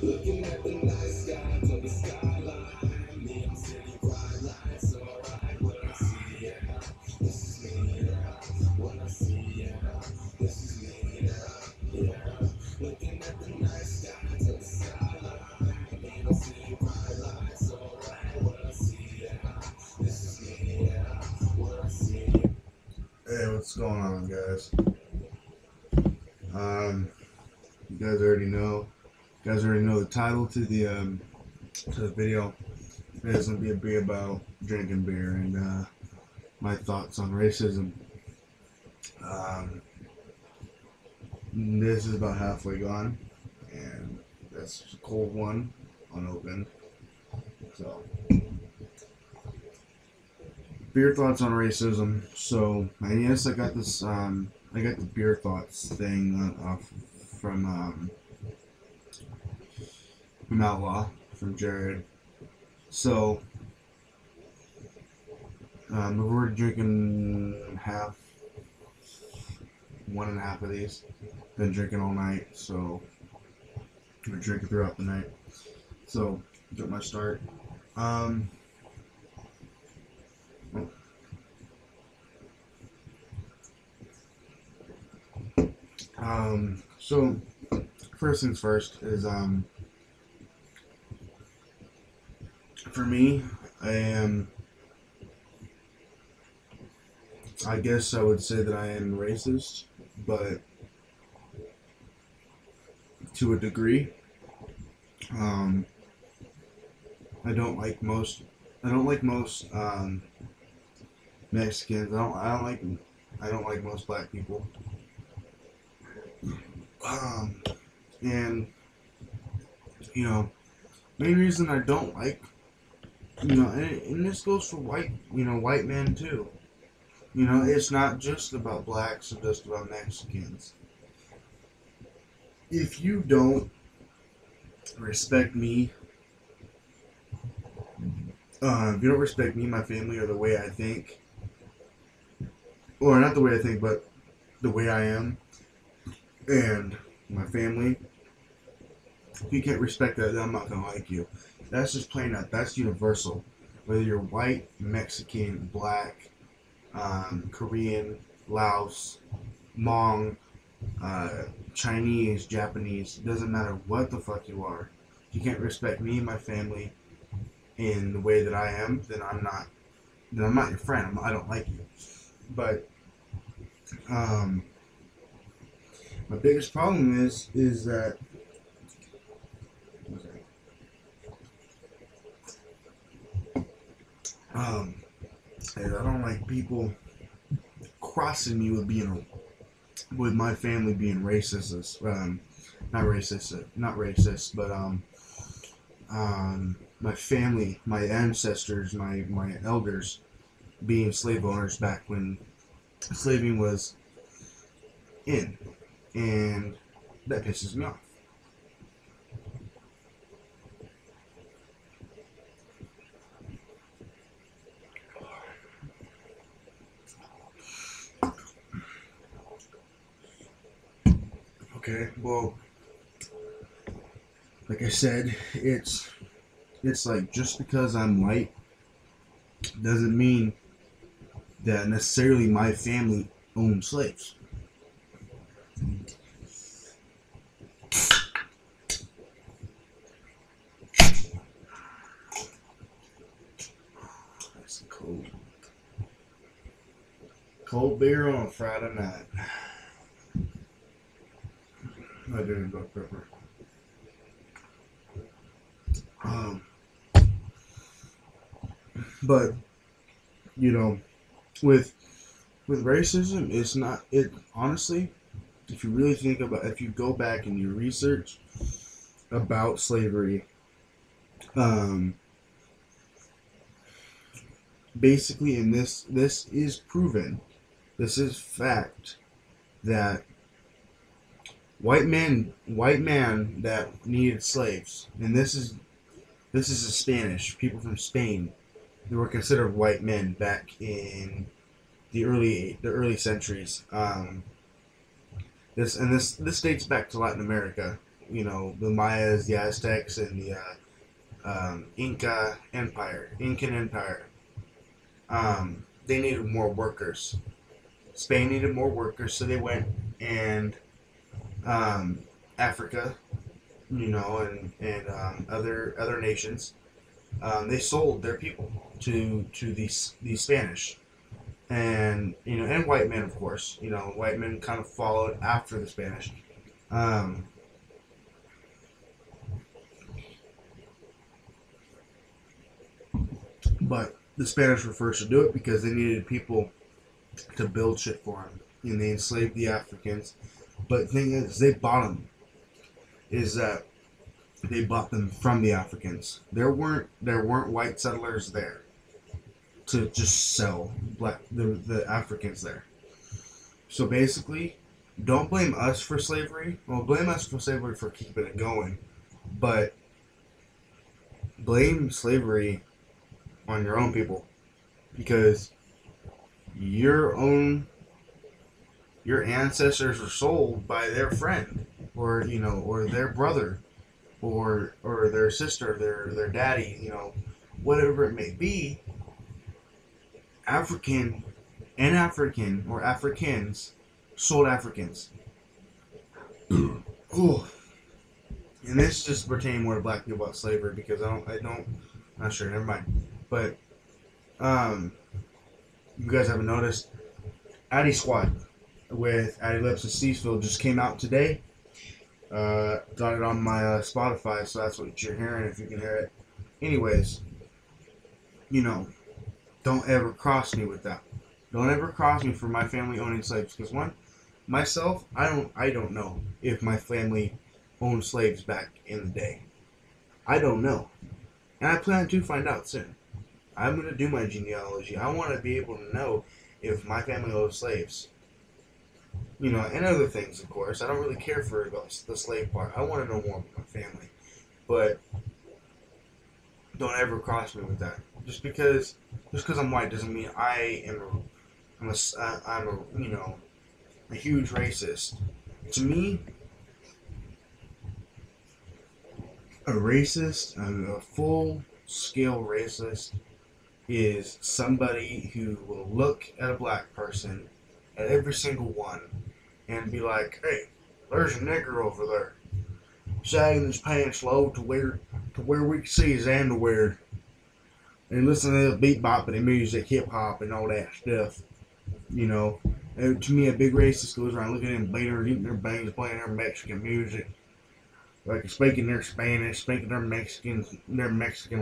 Hey, what's going on, guys? You guys already know. You guys already know the title to the video. It's gonna be about drinking beer and my thoughts on racism. Um, this is about halfway gone, and that's a cold one, unopened. So, beer thoughts on racism. So, and yes, I got this. I got the beer thoughts thing from Outlaw, from Jared. So, we're drinking one and a half of these. Been drinking all night, so we're drinking throughout the night. So, get my start. So first things first is for me, I guess I would say that I am racist, but to a degree. I don't like most Mexicans. I don't like most black people. And main reason I don't like, and this goes for white men too. It's not just about blacks or just about Mexicans. If you don't respect me, my family, or the way I think, or not the way I think, but the way I am, and my family, if you can't respect that, then I'm not gonna like you. That's just plain out. That's universal. Whether you're white, Mexican, black, Korean, Laos, Hmong, Chinese, Japanese, doesn't matter what the fuck you are. If you can't respect me and my family in the way that I am, then I'm not your friend. I don't like you. But my biggest problem is that I don't like people crossing me with my family being racist. Not racist, but my family, my ancestors, my elders being slave owners back when slaving was in, and that pisses me off. Okay, well, like I said, it's like, just because I'm white doesn't mean that necessarily my family owned slaves. That's cold beer on a Friday night. I didn't go pepper. But with racism, it's not. It honestly, if you really think about, if you go back and you research about slavery, basically, and this is proven, this is fact, that white man that needed slaves, and this is the Spanish people from Spain. They were considered white men back in the early centuries. This dates back to Latin America, the Mayas, the Aztecs, and the Incan Empire. They needed more workers. Spain needed more workers, so they went and Africa, and other nations. They sold their people to the Spanish, and white men, of course. White men kind of followed after the Spanish. Um, but the Spanish were first to do it because they needed people to build shit for them, and they enslaved the Africans. But the thing is, they bought them. Is that they bought them from the Africans. There weren't white settlers there to just sell the Africans there. So basically, don't blame us for slavery. Well, blame us for slavery for keeping it going, but blame slavery on your own people, because your ancestors were sold by their friend, or their brother, or their sister, their daddy, whatever it may be. African or Africans sold Africans. Ooh. And this is just pertaining more to black people about slavery, because I'm not sure, never mind. But you guys haven't noticed, Addy Squad with Addy Lips and Steve'sville just came out today. Got it on my Spotify, so that's what you're hearing, if you can hear it. Anyways, don't ever cross me with that. Don't ever cross me for my family owning slaves, because myself, I don't know if my family owned slaves back in the day. I don't know, and I plan to find out soon. I'm gonna do my genealogy. I want to be able to know if my family owned slaves. And other things, of course. I don't really care for the slave part. I want to know more about my family. But don't ever cross me with that. Just because I'm white doesn't mean I'm a huge racist. To me, a full-scale racist, is somebody who will look at a black person, at every single one, and be like, "Hey, there's a nigger over there, sagging his pants low to where we can see his underwear, and listen to the beat bopping music, hip hop, and all that stuff." And to me, a big racist goes around looking at them beaters, eating their bangs, playing their Mexican music, like speaking their Spanish, speaking their Mexican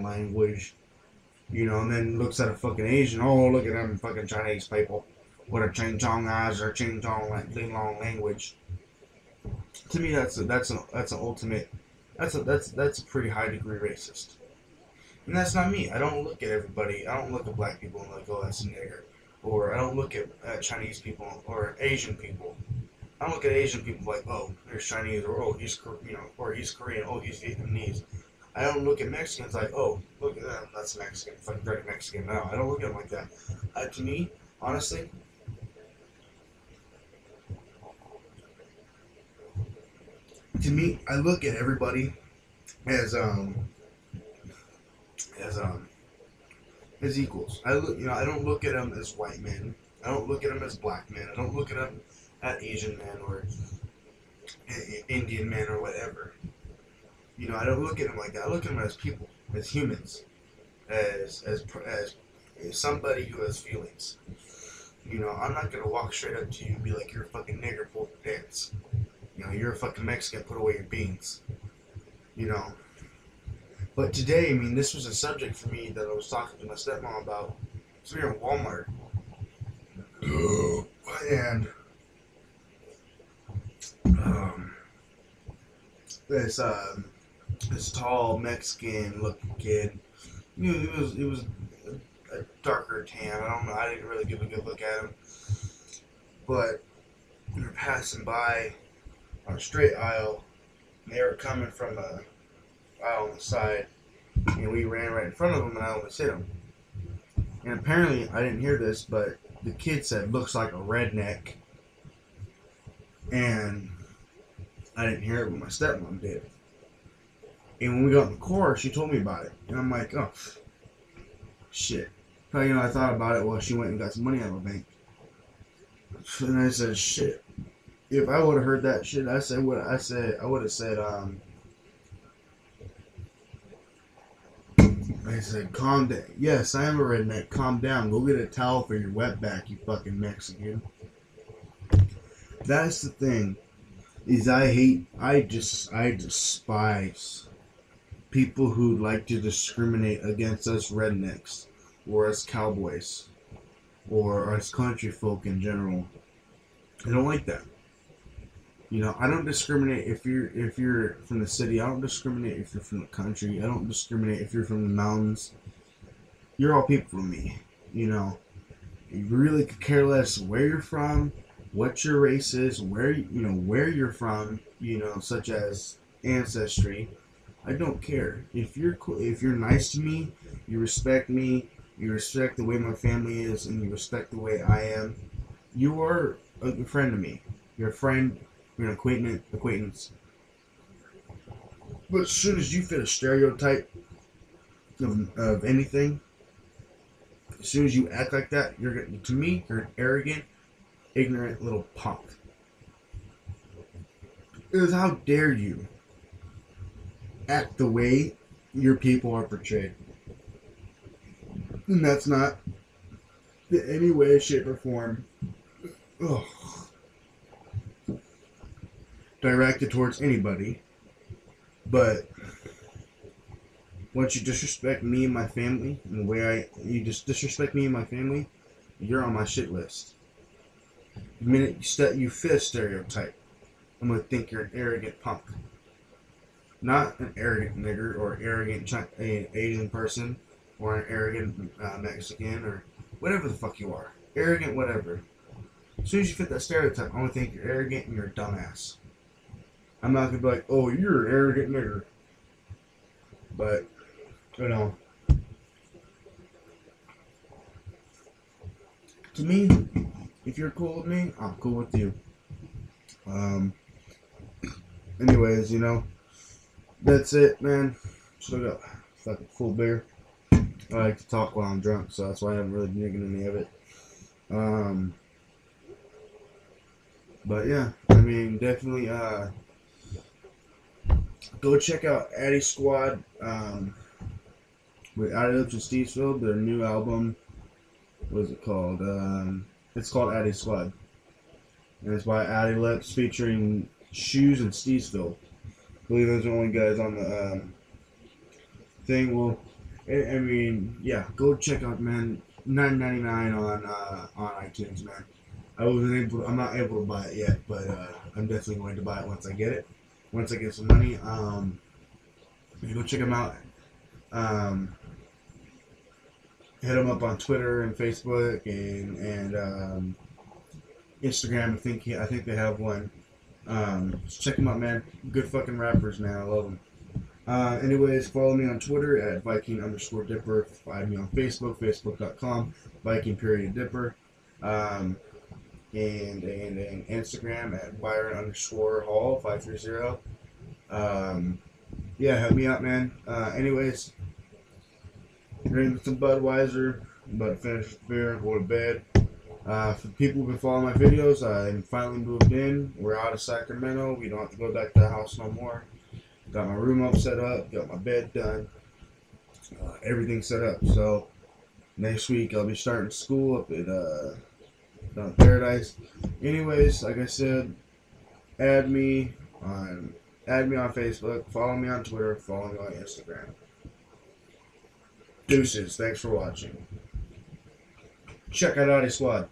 language, and then looks at a fucking Asian. Oh, look at them fucking Chinese people with their ching chong eyes or ching chong ding long language. To me, that's a pretty high degree racist. And that's not me. I don't look at everybody. I don't look at black people and like, oh, that's a nigger. Or I don't look at Chinese people or Asian people. I don't look at Asian people like, oh, there's Chinese, or oh, he's Korean, oh, he's Vietnamese. I don't look at Mexicans like, oh, look at them, that's Mexican, fucking dirty Mexican. No, I don't look at them like that. To me, honestly, I look at everybody as equals. I don't look at them as white men. I don't look at them as black men. I don't look at them as Asian men or Indian men or whatever. I don't look at them like that. I look at them as people, as humans, as somebody who has feelings. I'm not gonna walk straight up to you and be like, "You're a fucking nigger, pull the dance." You're a fucking Mexican, put away your beans. But today, this was a subject for me that I was talking to my stepmom about. So we were in Walmart, and this tall Mexican-looking kid. He was a darker tan. I don't know. I didn't really give a good look at him, but we were passing by on a straight aisle. And they were coming from a aisle on the side, and we ran right in front of them, and I almost hit him. And apparently, I didn't hear this, but the kid said, "Looks like a redneck," and I didn't hear it, but my stepmom did. And when we got in the car, she told me about it. And I'm like, oh, shit. So, I thought about it while she went and got some money out of the bank. And I said, shit. If I would have heard that shit, I would have said, I said, calm down. Yes, I am a redneck. Calm down. Go get a towel for your wetback, you fucking Mexican. That's the thing. Is I despise people who like to discriminate against us rednecks, or us cowboys, or us country folk in general. I don't like that. I don't discriminate if you're from the city. I don't discriminate if you're from the country. I don't discriminate if you're from the mountains. You're all people to me. You really could care less where you're from, what your race is, where you're from. Such as ancestry. I don't care. If you're cool, if you're nice to me, you respect me, you respect the way my family is, and you respect the way I am, you are a friend to me. You're a friend. You're an acquaintance. But as soon as you fit a stereotype of anything, as soon as you act like that, you're an arrogant, ignorant little punk. Because how dare you act the way your people are portrayed? And that's not in any way, shape, or form directed towards anybody. But once you disrespect me and my family, and the way you just disrespect me and my family, you're on my shit list. The minute you fit a stereotype, I'm gonna think you're an arrogant punk. Not an arrogant nigger or arrogant Asian person or an arrogant Mexican or whatever the fuck you are. Arrogant whatever. As soon as you fit that stereotype, I'm gonna think you're arrogant and you're a dumbass. I'm not gonna be like, oh, you're an arrogant nigger. But, to me, if you're cool with me, I'm cool with you. Anyways, that's it, man. Still got fucking full beer. I like to talk while I'm drunk, so that's why I haven't really been drinking any of it. But yeah, definitely, go check out Addy Squad, with Addy Lips and Steesfield. Their new album, what is it called? It's called Addy Squad. And it's by Addy Lips featuring Shoes and Steesfield. I believe those are the only guys on the thing. Well, yeah, go check out, man. $9.99 on iTunes, man. I'm not able to buy it yet, but I'm definitely going to buy it once I get it. Once I get some money, you go check them out. Hit them up on Twitter and Facebook and Instagram. I think they have one. Check them out, man. Good fucking rappers, man. I love them. Anyways, follow me on Twitter at Viking_Dipper. Find me on Facebook, Facebook.com, Viking_Dipper. And Instagram at Byron_Hall 530. Yeah, help me out, man. Anyways, drink some Budweiser, but finish the beer, go to bed. For people who've been following my videos, I finally moved in. We're out of Sacramento. We don't have to go back to the house no more. Got my room up set up, got my bed done, everything set up. So next week I'll be starting school up at down at Paradise. Anyways, like I said, add me on Facebook, follow me on Twitter, follow me on Instagram. Deuces, thanks for watching. Check out Addy Squad.